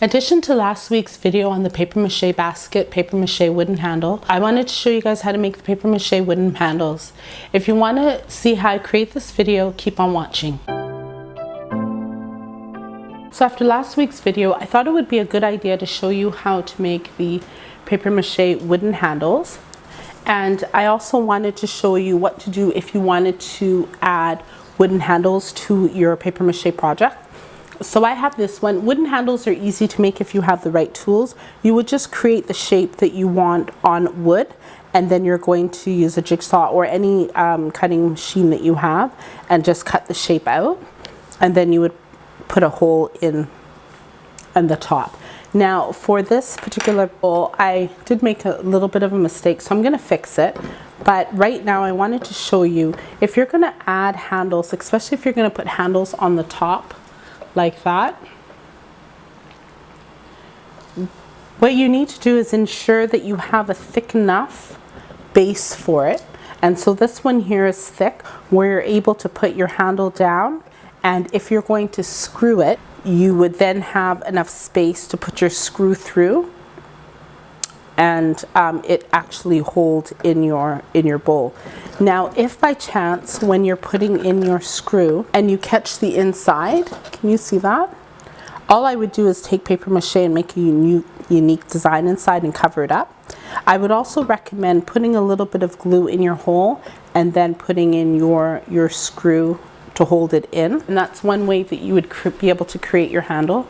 In addition to last week's video on the Paper Mache Basket, Paper Mache Wooden Handle, I wanted to show you guys how to make the Paper Mache Wooden Handles. If you want to see how I create this video, keep on watching. So after last week's video, I thought it would be a good idea to show you how to make the Paper Mache Wooden Handles. And I also wanted to show you what to do if you wanted to add wooden handles to your Paper Mache project. So I have this one. Wooden handles are easy to make if you have the right tools. You would just create the shape that you want on wood, and then you're going to use a jigsaw or any cutting machine that you have and just cut the shape out, and then you would put a hole in the top. Now for this particular bowl, I did make a little bit of a mistake, so I'm going to fix it. But right now I wanted to show you, if you're going to add handles, especially if you're going to put handles on the top like that, what you need to do is ensure that you have a thick enough base for it. And so this one here is thick, where you're able to put your handle down, and if you're going to screw it, you would then have enough space to put your screw through, and it actually hold in your bowl. Now if by chance when you're putting in your screw and you catch the inside, can you see that? All I would do is take paper mache and make a unique design inside and cover it up. I would also recommend putting a little bit of glue in your hole and then putting in your screw to hold it in, and that's one way that you would be able to create your handle.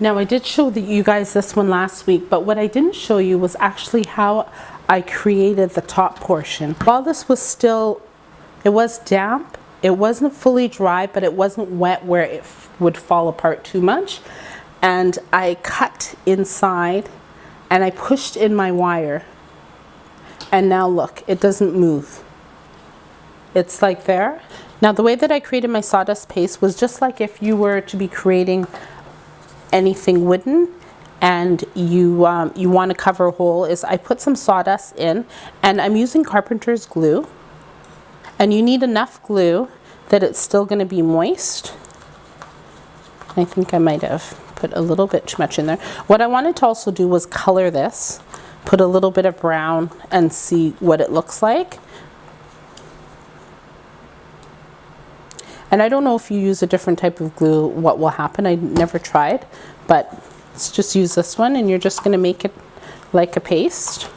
Now I did show you guys this one last week, but what I didn't show you was actually how I created the top portion. While this was still, it was damp, it wasn't fully dry, but it wasn't wet where it would fall apart too much. And I cut inside and I pushed in my wire, and now look, it doesn't move. It's like there. Now the way that I created my sawdust paste was just like if you were to be creating anything wooden and you want to cover a hole, is I put some sawdust in, and I'm using carpenter's glue, and you need enough glue that it's still going to be moist. I think I might have put a little bit too much in there. What I wanted to also do was color this, put a little bit of brown and see what it looks like. And I don't know if you use a different type of glue, what will happen. I never tried, but let's just use this one, and you're just going to make it like a paste.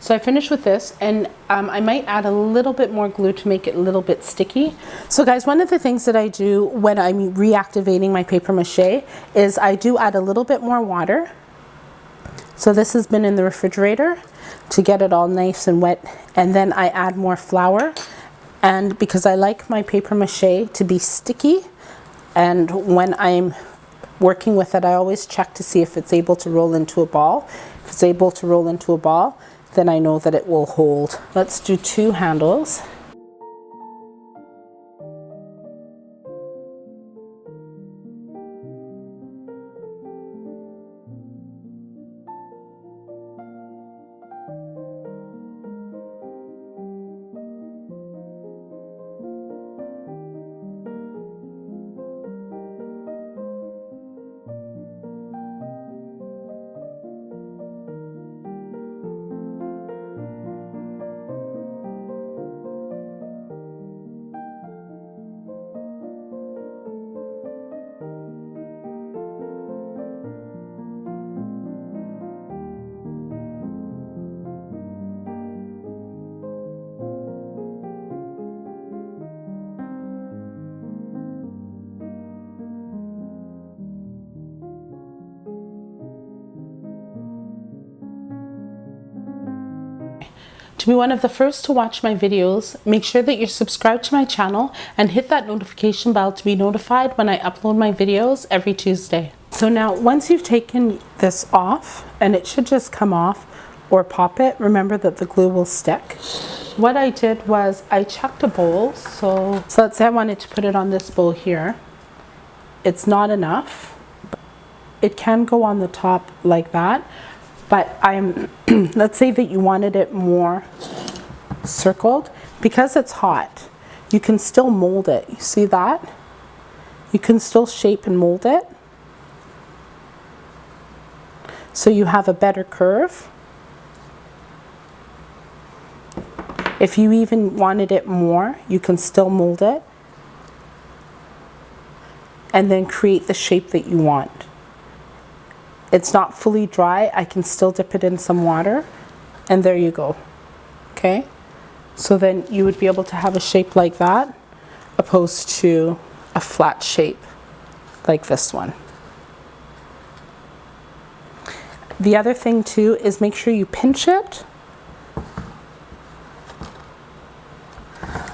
So I finished with this, and I might add a little bit more glue to make it a little bit sticky. So guys, one of the things that I do when I'm reactivating my paper mache is I do add a little bit more water. So this has been in the refrigerator to get it all nice and wet, and then I add more flour. And because I like my paper mache to be sticky, and when I'm working with it, I always check to see if it's able to roll into a ball. If it's able to roll into a ball, then I know that it will hold. Let's do 2 handles. To be one of the first to watch my videos, make sure that you're subscribed to my channel and hit that notification bell to be notified when I upload my videos every Tuesday. So now once you've taken this off, and it should just come off or pop it, remember that the glue will stick. What I did was I chucked a bowl, so let's say I wanted to put it on this bowl here. it's not enough. It can go on the top like that, but let's say that you wanted it more circled. Because it's hot, you can still mold it. You see that? You can still shape and mold it, so you have a better curve. If you even wanted it more, you can still mold it and then create the shape that you want. It's not fully dry. I can still dip it in some water, and there you go. Okay? So then you would be able to have a shape like that, opposed to a flat shape like this one. The other thing too is make sure you pinch it,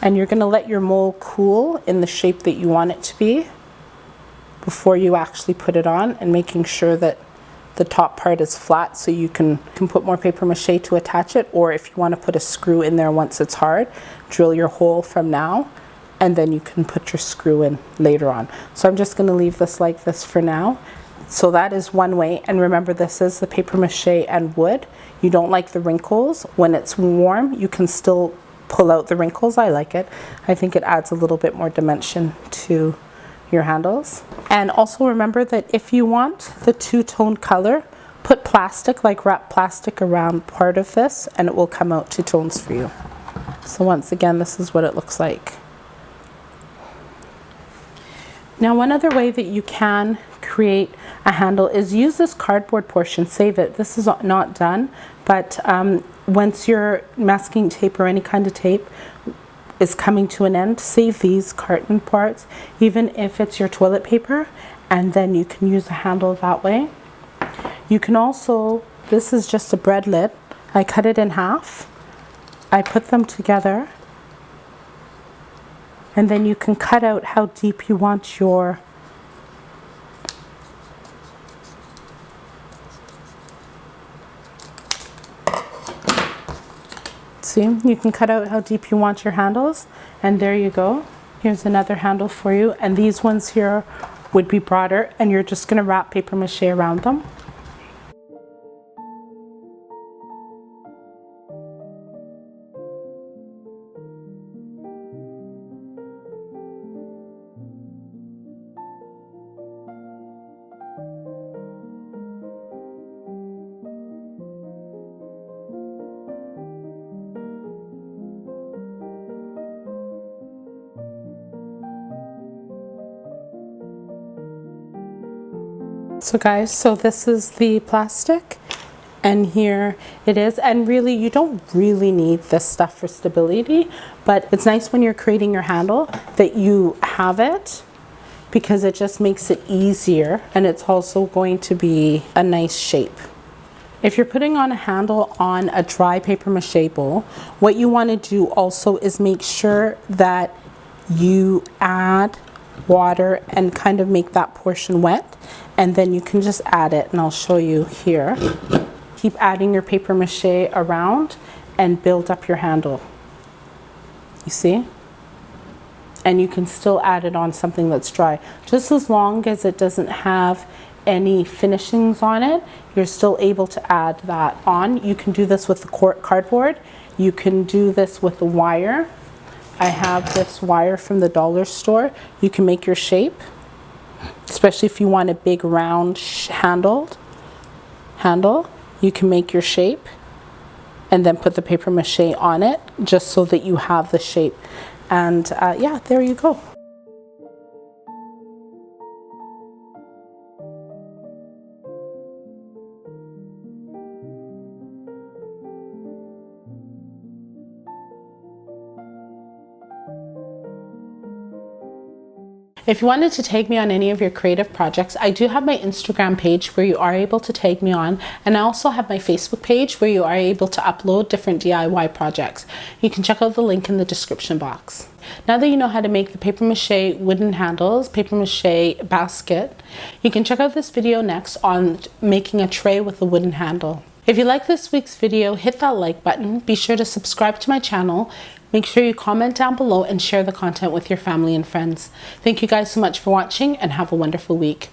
and you're going to let your mold cool in the shape that you want it to be before you actually put it on, and making sure that the top part is flat, so you can put more paper mache to attach it, or if you want to put a screw in there once it's hard, drill your hole from now, and then you can put your screw in later on. So I'm just going to leave this like this for now. So that is one way, and remember, this is the paper mache and wood. You don't like the wrinkles. When it's warm, you can still pull out the wrinkles. I like it. I think it adds a little bit more dimension to your handles. And also remember that if you want the two-tone color, put plastic, like wrap plastic around part of this, and it will come out two tones for you. So once again, this is what it looks like. Now, one other way that you can create a handle is use this cardboard portion. Save it. This is not done, but once your masking tape or any kind of tape is coming to an end, save these carton parts, even if it's your toilet paper, and then you can use a handle that way. You can also, this is just a bread lid. I cut it in half. I put them together, and then you can cut out how deep you want your you can cut out how deep you want your handles, and there you go. Here's another handle for you, and these ones here would be broader, and you're just going to wrap paper mache around them. So guys, so this is the plastic, and here it is. And really, you don't really need this stuff for stability, but it's nice when you're creating your handle that you have it, because it just makes it easier, and it's also going to be a nice shape. If you're putting on a handle on a dry paper mache bowl, what you want to do also is make sure that you add water and kind of make that portion wet, and then you can just add it, and I'll show you here. Keep adding your paper mache around and build up your handle. You see? And you can still add it on something that's dry. Just as long as it doesn't have any finishings on it, you're still able to add that on. You can do this with the cardboard. You can do this with the wire. I have this wire from the dollar store. You can make your shape, especially if you want a big round handle. You can make your shape and then put the paper mache on it, just so that you have the shape. And yeah, there you go. If you wanted to tag me on any of your creative projects, I do have my Instagram page where you are able to tag me on, and I also have my Facebook page where you are able to upload different DIY projects. You can check out the link in the description box. Now that you know how to make the paper mache wooden handles, paper mache basket, you can check out this video next on making a tray with a wooden handle. If you like this week's video, hit that like button. Be sure to subscribe to my channel. Make sure you comment down below and share the content with your family and friends. Thank you guys so much for watching and have a wonderful week.